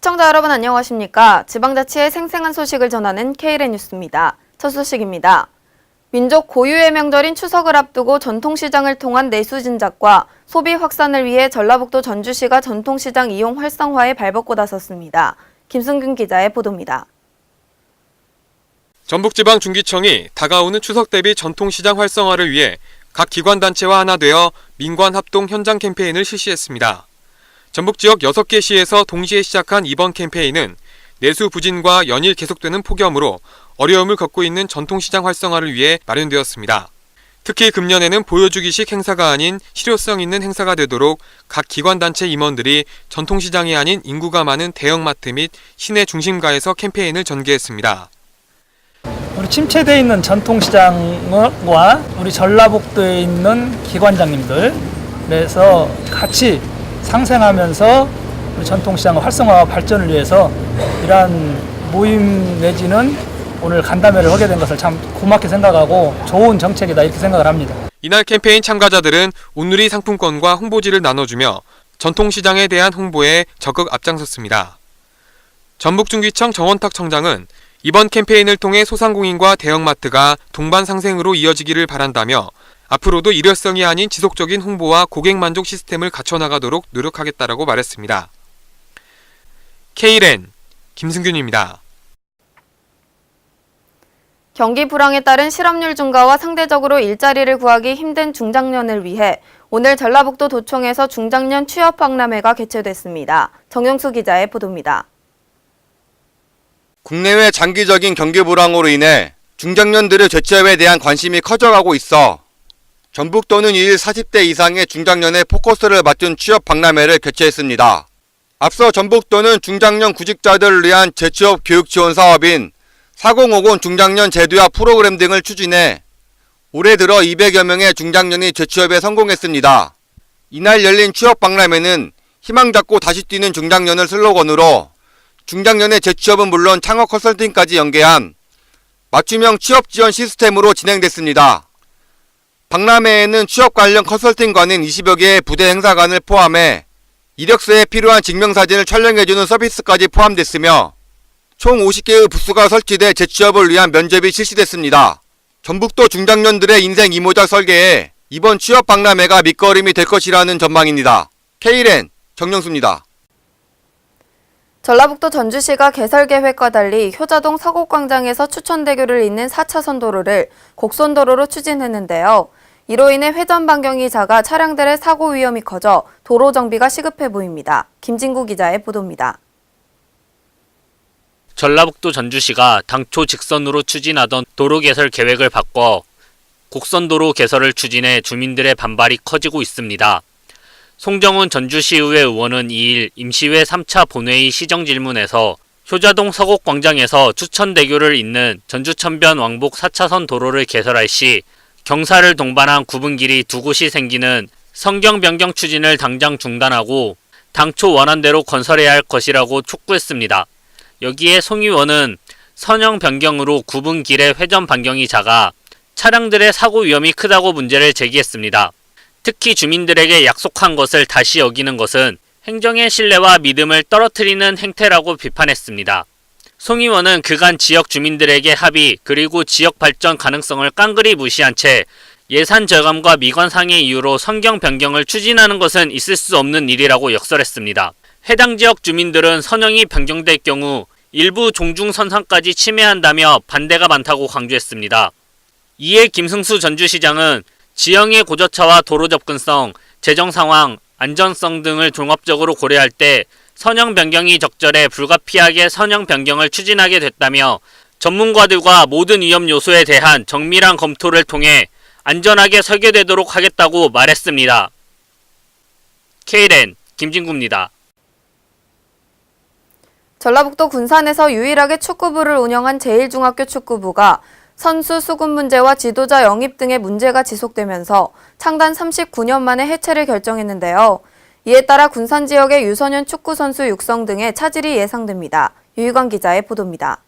시청자 여러분 안녕하십니까? 지방자치의 생생한 소식을 전하는 KLN 뉴스입니다. 첫 소식입니다. 민족 고유의 명절인 추석을 앞두고 전통시장을 통한 내수 진작과 소비 확산을 위해 전라북도 전주시가 전통시장 이용 활성화에 발벗고 나섰습니다. 김승균 기자의 보도입니다. 전북지방중기청이 다가오는 추석 대비 전통시장 활성화를 위해 각 기관단체와 하나 되어 민관합동 현장 캠페인을 실시했습니다. 전북 지역 6개 시에서 동시에 시작한 이번 캠페인은 내수 부진과 연일 계속되는 폭염으로 어려움을 겪고 있는 전통시장 활성화를 위해 마련되었습니다. 특히 금년에는 보여주기식 행사가 아닌 실효성 있는 행사가 되도록 각 기관단체 임원들이 전통시장이 아닌 인구가 많은 대형마트 및 시내 중심가에서 캠페인을 전개했습니다. 우리 침체되어 있는 전통시장과 우리 전라북도에 있는 기관장님들 그래서 같이 상생하면서 우리 전통시장 활성화와 발전을 위해서 이러한 모임 내지는 오늘 간담회를 하게 된 것을 참 고맙게 생각하고 좋은 정책이다 이렇게 생각을 합니다. 이날 캠페인 참가자들은 온누리 상품권과 홍보지를 나눠주며 전통시장에 대한 홍보에 적극 앞장섰습니다. 전북중기청 정원탁 청장은 이번 캠페인을 통해 소상공인과 대형마트가 동반 상생으로 이어지기를 바란다며 앞으로도 일회성이 아닌 지속적인 홍보와 고객 만족 시스템을 갖춰나가도록 노력하겠다라고 말했습니다. KLN 김승균입니다. 경기 불황에 따른 실업률 증가와 상대적으로 일자리를 구하기 힘든 중장년을 위해 오늘 전라북도 도청에서 중장년 취업 박람회가 개최됐습니다. 정영수 기자의 보도입니다. 국내외 장기적인 경기 불황으로 인해 중장년들의 재취업에 대한 관심이 커져가고 있어 전북도는 2일 40대 이상의 중장년에 포커스를 맞춘 취업 박람회를 개최했습니다. 앞서 전북도는 중장년 구직자들을 위한 재취업 교육 지원 사업인 4050 중장년 제도와 프로그램 등을 추진해 올해 들어 200여 명의 중장년이 재취업에 성공했습니다. 이날 열린 취업 박람회는 희망 잡고 다시 뛰는 중장년을 슬로건으로 중장년의 재취업은 물론 창업 컨설팅까지 연계한 맞춤형 취업 지원 시스템으로 진행됐습니다. 박람회에는 취업 관련 컨설팅관인 20여 개의 부대 행사관을 포함해 이력서에 필요한 증명사진을 촬영해주는 서비스까지 포함됐으며 총 50개의 부스가 설치돼 재취업을 위한 면접이 실시됐습니다. 전북도 중장년들의 인생 이모작 설계에 이번 취업 박람회가 밑거름이 될 것이라는 전망입니다. KLN 정영수입니다. 전라북도 전주시가 개설 계획과 달리 효자동 서곡광장에서 추천대교를 잇는 4차선 도로를 곡선도로로 추진했는데요. 이로 인해 회전 반경이 작아 차량들의 사고 위험이 커져 도로 정비가 시급해 보입니다. 김진구 기자의 보도입니다. 전라북도 전주시가 당초 직선으로 추진하던 도로 개설 계획을 바꿔 곡선도로 개설을 추진해 주민들의 반발이 커지고 있습니다. 송정훈 전주시의회 의원은 2일 임시회 3차 본회의 시정질문에서 효자동 서곡광장에서 추천대교를 잇는 전주천변 왕복 4차선 도로를 개설할 시 경사를 동반한 구분길이 두 곳이 생기는 성경 변경 추진을 당장 중단하고 당초 원안대로 건설해야 할 것이라고 촉구했습니다. 여기에 송 의원은 선형 변경으로 구분길의 회전 반경이 작아 차량들의 사고 위험이 크다고 문제를 제기했습니다. 특히 주민들에게 약속한 것을 다시 어기는 것은 행정의 신뢰와 믿음을 떨어뜨리는 행태라고 비판했습니다. 송 의원은 그간 지역 주민들에게 합의 그리고 지역 발전 가능성을 깡그리 무시한 채 예산 절감과 미관상의 이유로 성경 변경을 추진하는 것은 있을 수 없는 일이라고 역설했습니다. 해당 지역 주민들은 선형이 변경될 경우 일부 종중선상까지 침해한다며 반대가 많다고 강조했습니다. 이에 김승수 전주시장은 지형의 고저차와 도로 접근성, 재정 상황, 안전성 등을 종합적으로 고려할 때 선형 변경이 적절해 불가피하게 선형 변경을 추진하게 됐다며 전문가들과 모든 위험 요소에 대한 정밀한 검토를 통해 안전하게 설계되도록 하겠다고 말했습니다. KLN 김진구입니다. 전라북도 군산에서 유일하게 축구부를 운영한 제1중학교 축구부가 선수 수급 문제와 지도자 영입 등의 문제가 지속되면서 창단 39년 만에 해체를 결정했는데요. 이에 따라 군산 지역의 유소년 축구 선수 육성 등의 차질이 예상됩니다. 유희관 기자의 보도입니다.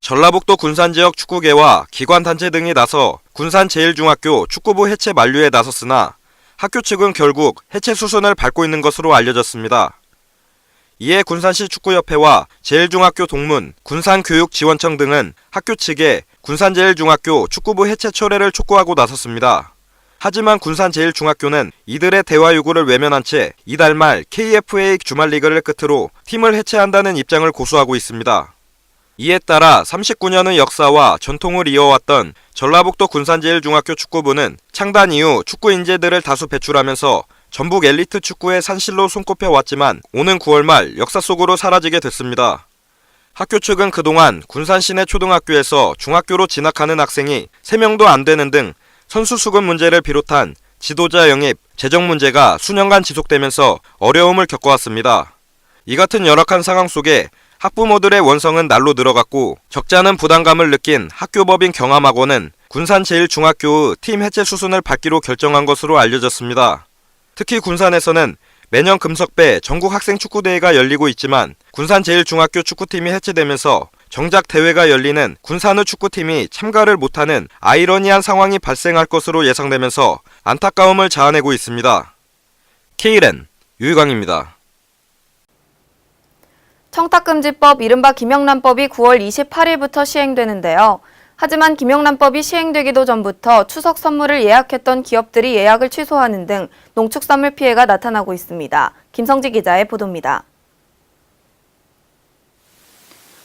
전라북도 군산 지역 축구계와 기관단체 등이 나서 군산 제1중학교 축구부 해체 만류에 나섰으나 학교 측은 결국 해체 수순을 밟고 있는 것으로 알려졌습니다. 이에 군산시 축구협회와 제일중학교 동문, 군산교육지원청 등은 학교 측에 군산제일중학교 축구부 해체 철회를 촉구하고 나섰습니다. 하지만 군산제일중학교는 이들의 대화 요구를 외면한 채 이달 말 KFA 주말리그를 끝으로 팀을 해체한다는 입장을 고수하고 있습니다. 이에 따라 39년의 역사와 전통을 이어왔던 전라북도 군산제일중학교 축구부는 창단 이후 축구 인재들을 다수 배출하면서 전북 엘리트 축구의 산실로 손꼽혀 왔지만 오는 9월 말 역사 속으로 사라지게 됐습니다. 학교 측은 그동안 군산 시내 초등학교에서 중학교로 진학하는 학생이 3명도 안 되는 등 선수 수급 문제를 비롯한 지도자 영입, 재정 문제가 수년간 지속되면서 어려움을 겪어왔습니다. 이 같은 열악한 상황 속에 학부모들의 원성은 날로 늘어갔고 적잖은 부담감을 느낀 학교법인 경암학원은 군산제일중학교의 팀 해체 수순을 밟기로 결정한 것으로 알려졌습니다. 특히 군산에서는 매년 금석배 전국학생축구대회가 열리고 있지만 군산제일중학교 축구팀이 해체되면서 정작 대회가 열리는 군산의 축구팀이 참가를 못하는 아이러니한 상황이 발생할 것으로 예상되면서 안타까움을 자아내고 있습니다. KLN 유희광입니다. 청탁금지법 이른바 김영란법이 9월 28일부터 시행되는데요. 하지만 김영란법이 시행되기도 전부터 추석 선물을 예약했던 기업들이 예약을 취소하는 등 농축산물 피해가 나타나고 있습니다. 김성지 기자의 보도입니다.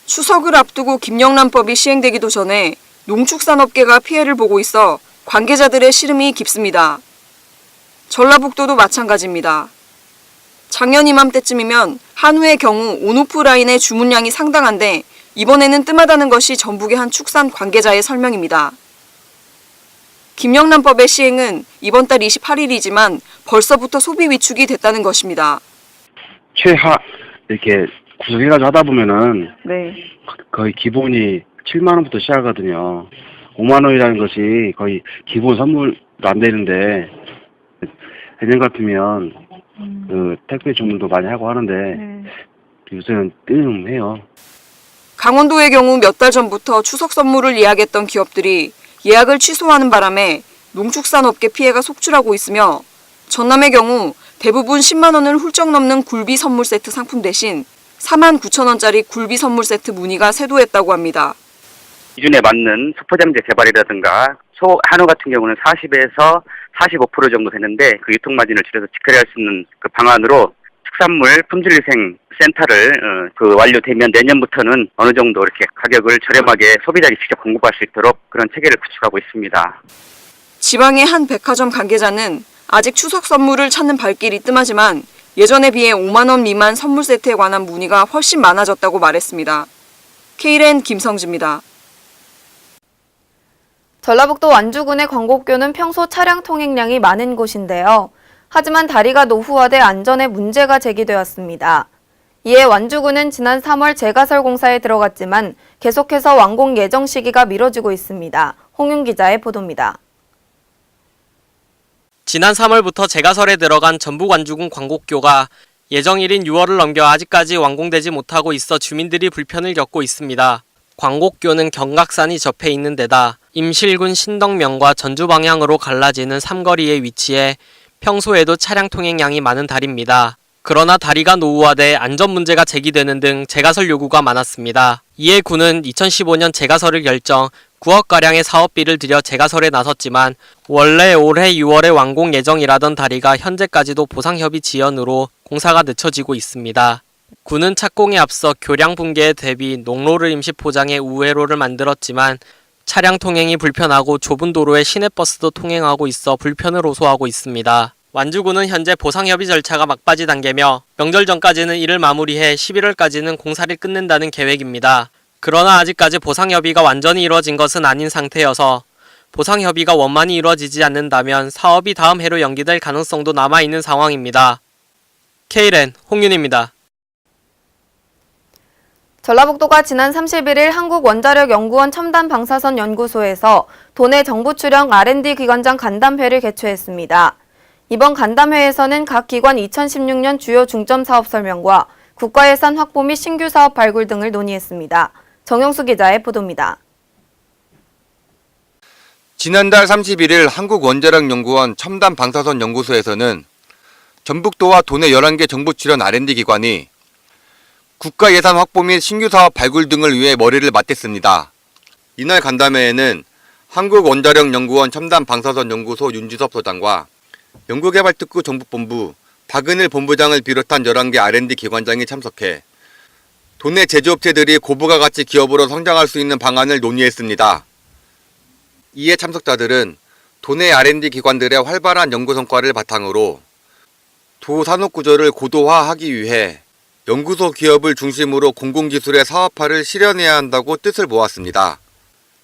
추석을 앞두고 김영란법이 시행되기도 전에 농축산업계가 피해를 보고 있어 관계자들의 시름이 깊습니다. 전라북도도 마찬가지입니다. 작년 이맘때쯤이면 한우의 경우 온오프 라인의 주문량이 상당한데 이번에는 뜸하다는 것이 전북의 한 축산 관계자의 설명입니다. 김영란법의 시행은 이번 달 28일이지만 벌써부터 소비 위축이 됐다는 것입니다. 최하 이렇게 구성해가지고 하다 보면은 네. 거의 기본이 7만 원부터 시작하거든요. 5만 원이라는 것이 거의 기본 선물도 안 되는데 예년 같으면 그 택배 주문도 많이 하고 하는데 요새는 뜸해요. 강원도의 경우 몇 달 전부터 추석 선물을 예약했던 기업들이 예약을 취소하는 바람에 농축산업계 피해가 속출하고 있으며 전남의 경우 대부분 10만 원을 훌쩍 넘는 굴비 선물 세트 상품 대신 4만 9천 원짜리 굴비 선물 세트 문의가 쇄도했다고 합니다. 기준에 맞는 수포장제 개발이라든가 한우 같은 경우는 40에서 45% 정도 되는데 그 유통 마진을 줄여서 직거래할 수 있는 그 방안으로 축산물 품질위생 센터를 완료되면 내년부터는 어느 정도 이렇게 가격을 저렴하게 소비자에게 직접 공급할 수 있도록 그런 체계를 구축하고 있습니다. 지방의 한 백화점 관계자는 아직 추석 선물을 찾는 발길이 뜸하지만 예전에 비해 5만 원 미만 선물 세트에 관한 문의가 훨씬 많아졌다고 말했습니다. KLN 김성지입니다. 전라북도 완주군의 광곡교는 평소 차량 통행량이 많은 곳인데요. 하지만 다리가 노후화돼 안전에 문제가 제기되었습니다. 이에 완주군은 지난 3월 재가설 공사에 들어갔지만 계속해서 완공 예정 시기가 미뤄지고 있습니다. 홍윤 기자의 보도입니다. 지난 3월부터 재가설에 들어간 전북 완주군 광곡교가 예정일인 6월을 넘겨 아직까지 완공되지 못하고 있어 주민들이 불편을 겪고 있습니다. 광곡교는 경각산이 접해 있는 데다 임실군 신덕면과 전주 방향으로 갈라지는 삼거리에 위치해 평소에도 차량 통행량이 많은 다리입니다. 그러나 다리가 노후화돼 안전 문제가 제기되는 등 재가설 요구가 많았습니다. 이에 군은 2015년 재가설을 결정 9억가량의 사업비를 들여 재가설에 나섰지만 원래 올해 6월에 완공 예정이라던 다리가 현재까지도 보상협의 지연으로 공사가 늦춰지고 있습니다. 군은 착공에 앞서 교량 붕괴에 대비 농로를 임시 포장해 우회로를 만들었지만 차량 통행이 불편하고 좁은 도로에 시내버스도 통행하고 있어 불편을 호소하고 있습니다. 완주군은 현재 보상협의 절차가 막바지 단계며 명절 전까지는 이를 마무리해 11월까지는 공사를 끝낸다는 계획입니다. 그러나 아직까지 보상협의가 완전히 이루어진 것은 아닌 상태여서 보상협의가 원만히 이루어지지 않는다면 사업이 다음 해로 연기될 가능성도 남아있는 상황입니다. KLN 홍윤입니다. 전라북도가 지난 31일 한국원자력연구원 첨단방사선연구소에서 도내 정부 출형 R&D 기관장 간담회를 개최했습니다. 이번 간담회에서는 각 기관 2016년 주요 중점 사업 설명과 국가 예산 확보 및 신규 사업 발굴 등을 논의했습니다. 정영수 기자의 보도입니다. 지난달 31일 한국원자력연구원 첨단방사선연구소에서는 전북도와 도내 11개 정부 출연 R&D 기관이 국가 예산 확보 및 신규 사업 발굴 등을 위해 머리를 맞댔습니다. 이날 간담회에는 한국원자력연구원 첨단방사선연구소 윤지섭 소장과 연구개발특구 정북본부 박은일 본부장을 비롯한 11개 R&D 기관장이 참석해 도내 제조업체들이 고부가 가치 기업으로 성장할 수 있는 방안을 논의했습니다. 이에 참석자들은 도내 R&D 기관들의 활발한 연구 성과를 바탕으로 도 산업 구조를 고도화하기 위해 연구소 기업을 중심으로 공공기술의 사업화를 실현해야 한다고 뜻을 모았습니다.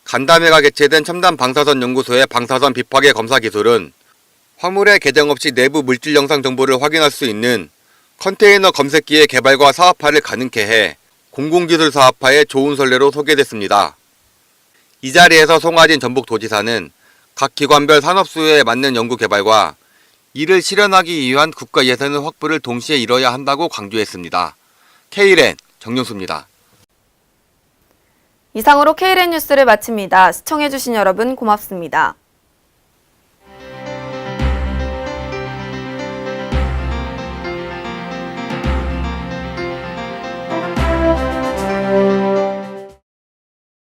간담회가 개최된 첨단방사선연구소의 방사선 비파괴 검사 기술은 화물의 개정 없이 내부 물질 영상 정보를 확인할 수 있는 컨테이너 검색기의 개발과 사업화를 가능케 해 공공기술 사업화의 좋은 선례로 소개됐습니다. 이 자리에서 송하진 전북도지사는 각 기관별 산업수요에 맞는 연구 개발과 이를 실현하기 위한 국가 예산의 확보를 동시에 이뤄야 한다고 강조했습니다. K랜 정용수입니다. 이상으로 K랜 뉴스를 마칩니다. 시청해주신 여러분 고맙습니다.